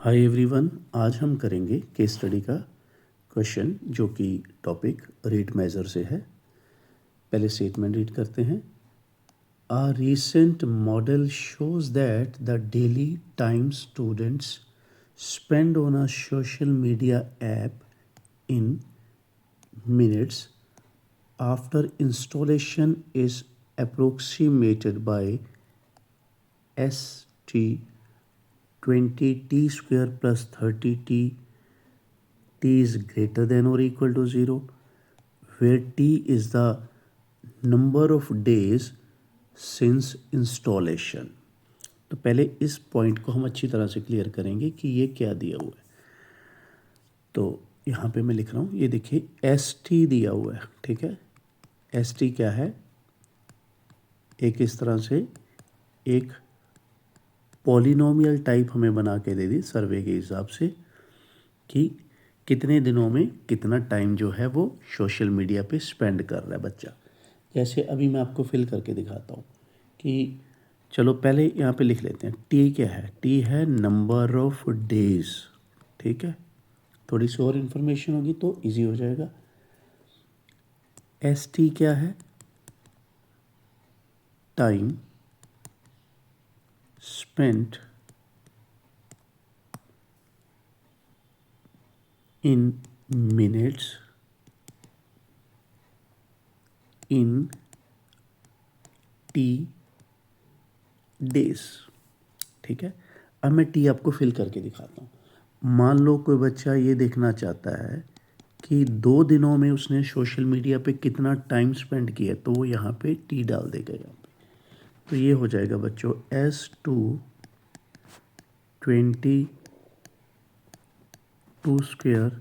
Hi everyone, आज हम करेंगे केस स्टडी का क्वेश्चन जो कि टॉपिक रेट मेजर से है। पहले स्टेटमेंट रीड करते हैं। A recent model shows that the daily time students spend on a social media app in minutes after installation is approximated by st 20 t square plus 30 t is greater than or equal to 0, where t is the number of days since installation। तो पहले इस point को हम अच्छी तरह से clear करेंगे कि ये क्या दिया हुआ है। तो यहाँ पे मैं लिख रहा हूँ, ये देखिए एस टी दिया हुआ है, ठीक है। एस टी क्या है? एक इस तरह से एक पॉलिनोमियल टाइप हमें बना के दे दी सर्वे के हिसाब से कि कितने दिनों में कितना टाइम जो है वो सोशल मीडिया पे स्पेंड कर रहा है बच्चा। जैसे अभी मैं आपको फिल करके दिखाता हूँ कि चलो पहले यहाँ पे लिख लेते हैं। टी क्या है? टी है नंबर ऑफ डेज, ठीक है। थोड़ी सी और इन्फॉर्मेशन होगी तो इजी हो जाएगा। एस टी क्या है? Time spent in minutes in t days, ठीक है। अब मैं टी आपको फिल करके दिखाता हूँ। मान लो कोई बच्चा ये देखना चाहता है कि 2 दिनों में उसने सोशल मीडिया पे कितना टाइम स्पेंड किया, तो वो यहाँ पे टी डाल देगा यहाँ पे। तो ये हो जाएगा बच्चों S2 20 2 स्क्वेयर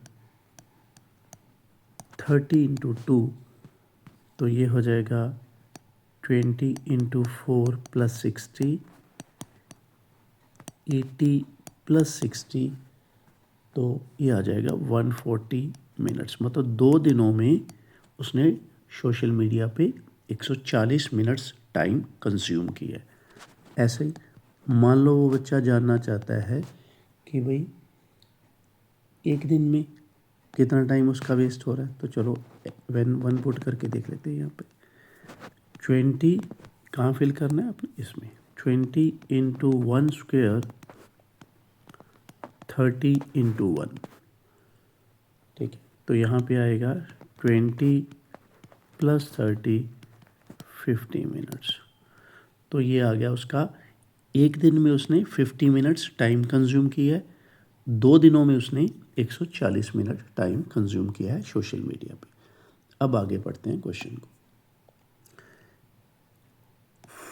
30 इंटू 2, तो ये हो जाएगा 20 इंटू 4 प्लस 60 80 प्लस 60, तो ये आ जाएगा 140 मिनट्स। मतलब 2 दिनों में उसने सोशल मीडिया पे 140 मिनट्स टाइम कंज्यूम किया है। ऐसे ही मान लो वो बच्चा जानना चाहता है कि भाई एक दिन में कितना टाइम उसका वेस्ट हो रहा है, तो चलो वन पुट करके देख लेते हैं। यहाँ पे 20 कहाँ फिल करना है अपने? इसमें 20 इंटू 1 स्क्वेयर 30 इंटू 1, ठीक है। तो यहाँ पे आएगा 20 प्लस 30 50 मिनट्स। तो ये आ गया उसका, एक दिन में उसने 50 मिनट्स टाइम कंज्यूम किया है, 2 दिनों में उसने 140 मिनट टाइम कंज्यूम किया है सोशल मीडिया पे। अब आगे बढ़ते हैं क्वेश्चन को।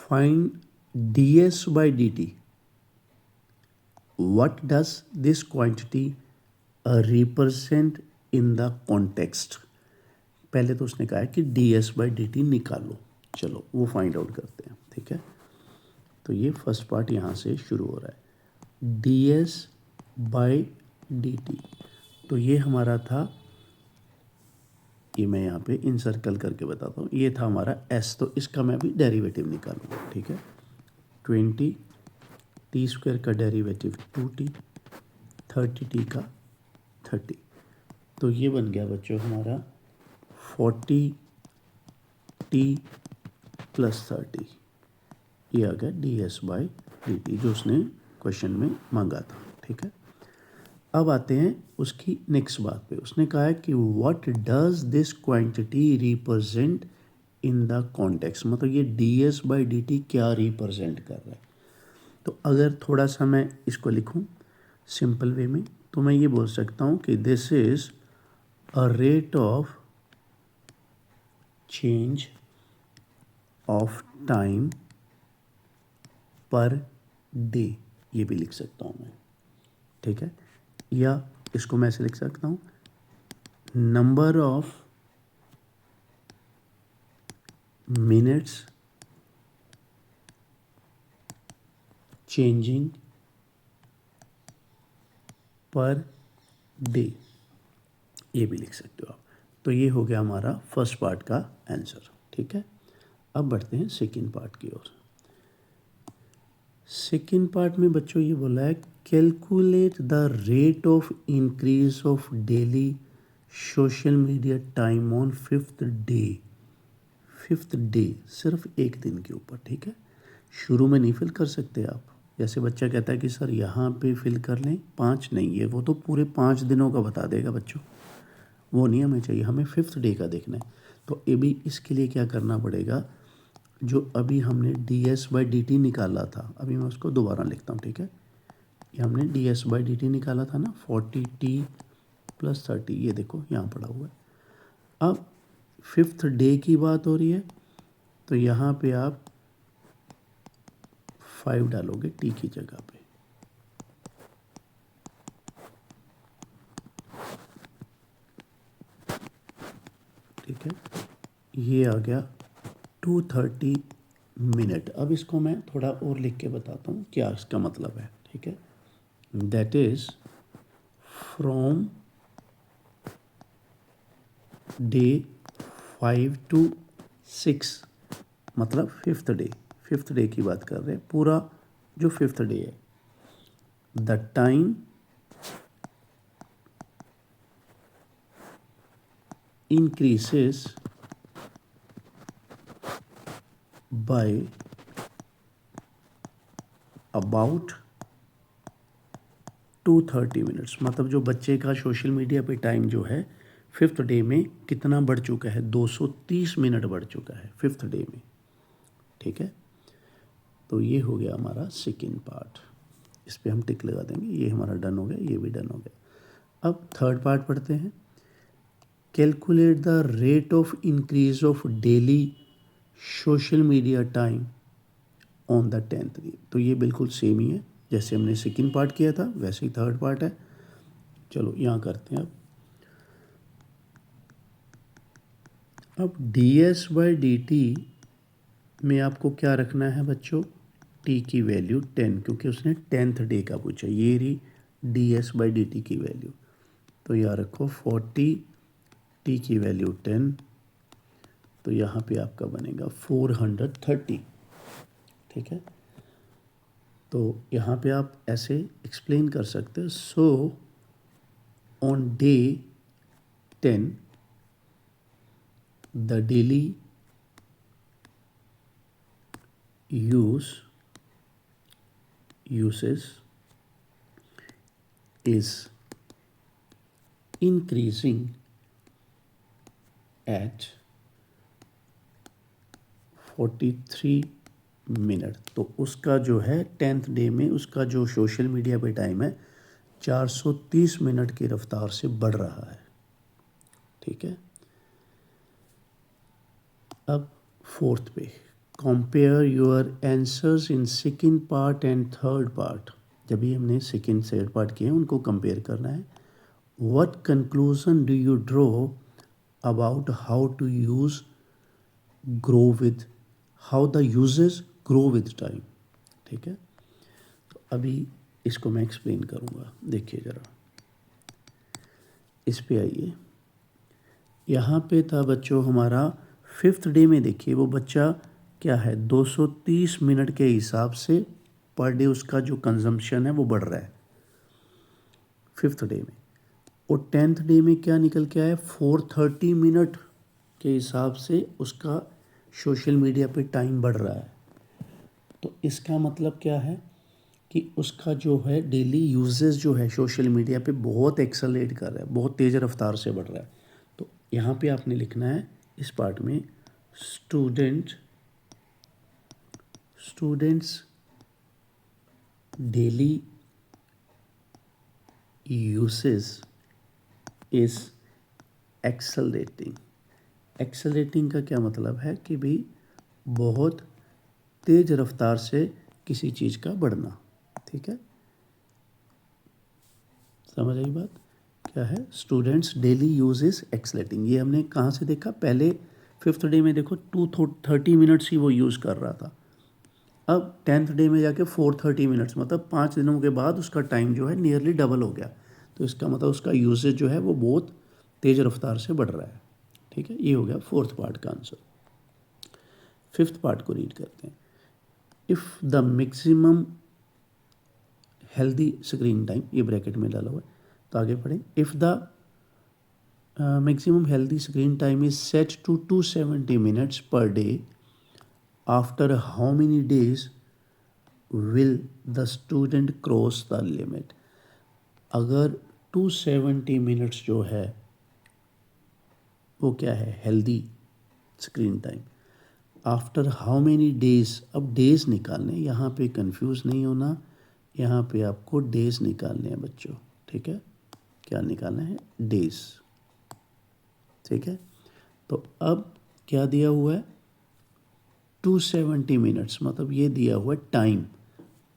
Find D S by D T. What does this quantity represent in the context? पहले तो उसने कहा है कि D S by D T निकालो। चलो वो फाइंड आउट करते हैं, ठीक है। तो ये फर्स्ट पार्ट यहाँ से शुरू हो रहा है, D S by D T. तो ये हमारा था, ये मैं यहाँ पे इनसर्कल करके बताता हूँ, ये था हमारा एस। तो इसका मैं भी डेरिवेटिव निकालूंगा, ठीक है। 20 टी स्क्वायर का डेरिवेटिव 2t, 30t का 30, तो ये बन गया बच्चों हमारा 40t प्लस 30। ये आ गया D S by D T जो उसने क्वेश्चन में मांगा था, ठीक है। अब आते हैं उसकी नेक्स्ट बात पे। उसने कहा है कि what does this quantity represent in the context. मतलब ये D S by D T क्या रिप्रेजेंट कर रहा है। तो अगर थोड़ा सा मैं इसको लिखूं सिंपल वे में, तो मैं ये बोल सकता हूँ कि this is a rate of change of time per day, ये भी लिख सकता हूँ मैं, ठीक है। या इसको मैं ऐसे लिख सकता हूँ, number of minutes changing per day, ये भी लिख सकते हो आप। तो ये हो गया हमारा फर्स्ट पार्ट का आंसर, ठीक है। अब बढ़ते हैं सेकंड पार्ट की ओर। सेकंड पार्ट में बच्चों ये बोला है calculate the rate of increase of daily social media time on fifth day. Fifth day सिर्फ एक दिन के ऊपर, ठीक है। शुरू में नहीं फिल कर सकते आप। जैसे बच्चा कहता है कि सर यहाँ पे फिल कर लें, 5 नहीं है, वो तो पूरे 5 दिनों का बता देगा बच्चों, वो नहीं हमें चाहिए, हमें फिफ्थ डे का देखना है। तो ये भी इसके लिए क्या करना पड़ेगा, जो अभी हमने ds/dt निकाला था, अभी मैं उसको दोबारा लिखता हूँ, ठीक है। ये हमने ds/dt निकाला था ना, 40t + 30, ये देखो यहाँ पड़ा हुआ है। अब फिफ्थ डे की बात हो रही है, तो यहाँ पे आप 5 डालोगे t की जगह पे, ठीक है। ये आ गया 230 मिनट। अब इसको मैं थोड़ा और लिख के बताता हूँ क्या इसका मतलब है, ठीक है। That is from day 5 to 6, मतलब फिफ्थ डे की बात कर रहे हैं, पूरा जो फिफ्थ डे है। The time increases by about 230 minutes. मतलब जो बच्चे का सोशल मीडिया पे टाइम जो है फिफ्थ डे में कितना बढ़ चुका है, 230 मिनट बढ़ चुका है फिफ्थ डे में, ठीक है। तो ये हो गया हमारा सेकेंड पार्ट, इस पर हम टिक लगा देंगे, ये हमारा डन हो गया, ये भी डन हो गया। अब थर्ड पार्ट पढ़ते हैं। Calculate the rate of increase of daily social media time on the 10th day. तो ये बिल्कुल सेम ही है, जैसे हमने सेकेंड पार्ट किया था वैसे ही थर्ड पार्ट है। चलो यहाँ करते हैं। अब ds/dt में आपको क्या रखना है बच्चों, t की वैल्यू 10, क्योंकि उसने 10th डे का पूछा। ये रही ds/dt की वैल्यू, तो यहाँ रखो 40, t की वैल्यू 10, तो यहाँ पे आपका बनेगा 430, ठीक है। तो यहाँ पे आप ऐसे एक्सप्लेन कर सकते हो। So on day 10 the daily uses is increasing at 43 minute. तो उसका जो है 10th डे में उसका जो सोशल मीडिया पे टाइम है 430 मिनट की रफ्तार से बढ़ रहा है, ठीक है। अब फोर्थ पे, compare your answers in second part and third part. जब भी हमने सेकेंड थर्ड पार्ट किए उनको कंपेयर करना है। What conclusion do you draw about how to use grow with, how the uses grow with time, ठीक है। तो अभी इसको मैं एक्सप्लेन करूँगा, देखिए ज़रा, इस पे आइए। यहाँ पे था बच्चों हमारा फिफ्थ डे में, देखिए वो बच्चा क्या है 230 मिनट के हिसाब से पर डे उसका जो कंजम्पशन है वो बढ़ रहा है फिफ्थ डे में। और 10th डे में क्या निकल के आया, 430 मिनट के हिसाब से उसका सोशल मीडिया पे टाइम बढ़ रहा है। तो इसका मतलब क्या है कि उसका जो है डेली यूजेस जो है सोशल मीडिया पे बहुत एक्सेलरेट कर रहा है, बहुत तेज़ रफ्तार से बढ़ रहा है। तो यहाँ पे आपने लिखना है इस पार्ट में, students daily usage is accelerating. Accelerating का क्या मतलब है कि भाई बहुत तेज़ रफ्तार से किसी चीज़ का बढ़ना, ठीक है। समझ आई बात, क्या है, students daily use is accelerating. ये हमने कहाँ से देखा, पहले फिफ्थ डे में देखो 230 मिनट्स ही वो यूज़ कर रहा था। अब 10th डे में जाके 430 मिनट्स, मतलब 5 दिनों के बाद उसका टाइम जो है नियरली डबल हो गया। तो इसका मतलब उसका यूसेज जो है वो बहुत तेज़ रफ्तार से बढ़ रहा है, ठीक है। ये हो गया फोर्थ पार्ट का आंसर। फिफ्थ पार्ट को रीड करते हैं। If the maximum healthy screen time, ये ब्रैकेट में डाला हुआ है, तो आगे पढ़ें। If the maximum healthy screen time is set to 270 minutes per day, after how many days will the student cross the limit. अगर 270 मिनट्स जो है वो क्या है, healthy screen time, after how many days, अब डेज निकालने, यहाँ पे कंफ्यूज नहीं होना, यहाँ पे आपको डेज निकालने हैं बच्चों, ठीक है, क्या निकालना है, डेज, ठीक है। तो अब क्या दिया हुआ है, 270 मिनट्स, मतलब ये दिया हुआ है टाइम,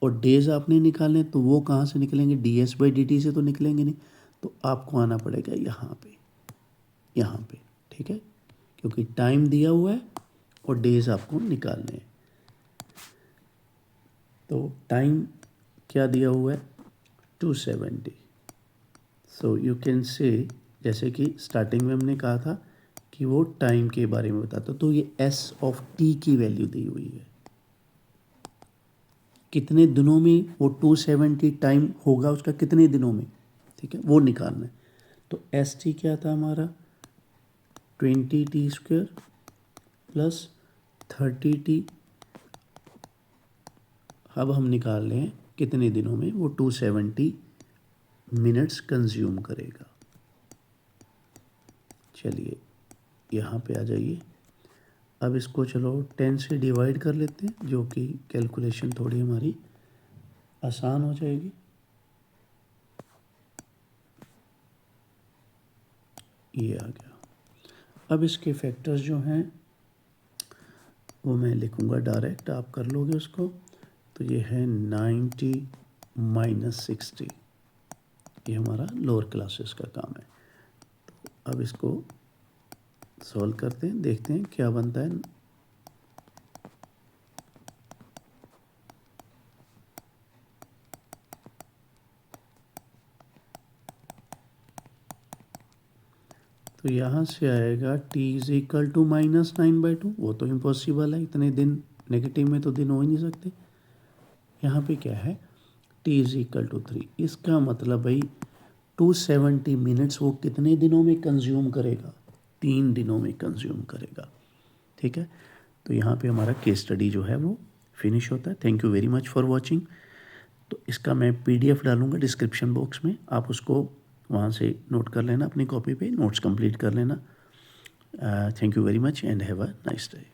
और डेज आपने निकालने, तो वो कहाँ से निकलेंगे, ds/dt से तो निकलेंगे नहीं, तो आपको आना पड़ेगा यहाँ पे, ठीक है, क्योंकि टाइम दिया हुआ है और डेज आपको निकालने हैं। तो टाइम क्या दिया हुआ है, 270। सो यू कैन से, जैसे कि स्टार्टिंग में हमने कहा था कि वो टाइम के बारे में बताता, तो ये s(t) की वैल्यू दी हुई है, कितने दिनों में वो 270 टाइम होगा, उसका कितने दिनों में, ठीक है, वो निकालना है। तो st क्या था हमारा, 20t² प्लस 30t। अब हम निकाल रहे हैं कितने दिनों में वो 270 मिनट्स कंज्यूम करेगा। चलिए यहाँ पे आ जाइए, अब इसको चलो 10 से डिवाइड कर लेते हैं, जो कि कैलकुलेशन थोड़ी हमारी आसान हो जाएगी। ये आ गया। अब इसके फैक्टर्स जो हैं वो मैं लिखूँगा डायरेक्ट, आप कर लोगे उसको। तो ये है 90 - 60, ये हमारा लोअर क्लासेस का काम है। तो अब इसको सॉल्व करते हैं, देखते हैं क्या बनता है। तो यहाँ से आएगा t = -9/2, वो तो इम्पॉसिबल है, इतने दिन नेगेटिव में तो दिन हो ही नहीं सकते। यहाँ पे क्या है, t = 3, इसका मतलब भाई 270 मिनट्स वो कितने दिनों में कंज्यूम करेगा, 3 दिनों में कंज्यूम करेगा, ठीक है। तो यहाँ पे हमारा केस स्टडी जो है वो फिनिश होता है। Thank you very much for watching. तो इसका मैं PDF डालूँगा डिस्क्रिप्शन बॉक्स में, आप उसको वहाँ से नोट कर लेना, अपनी कॉपी पे नोट्स कंप्लीट कर लेना। Thank you very much and have a nice day.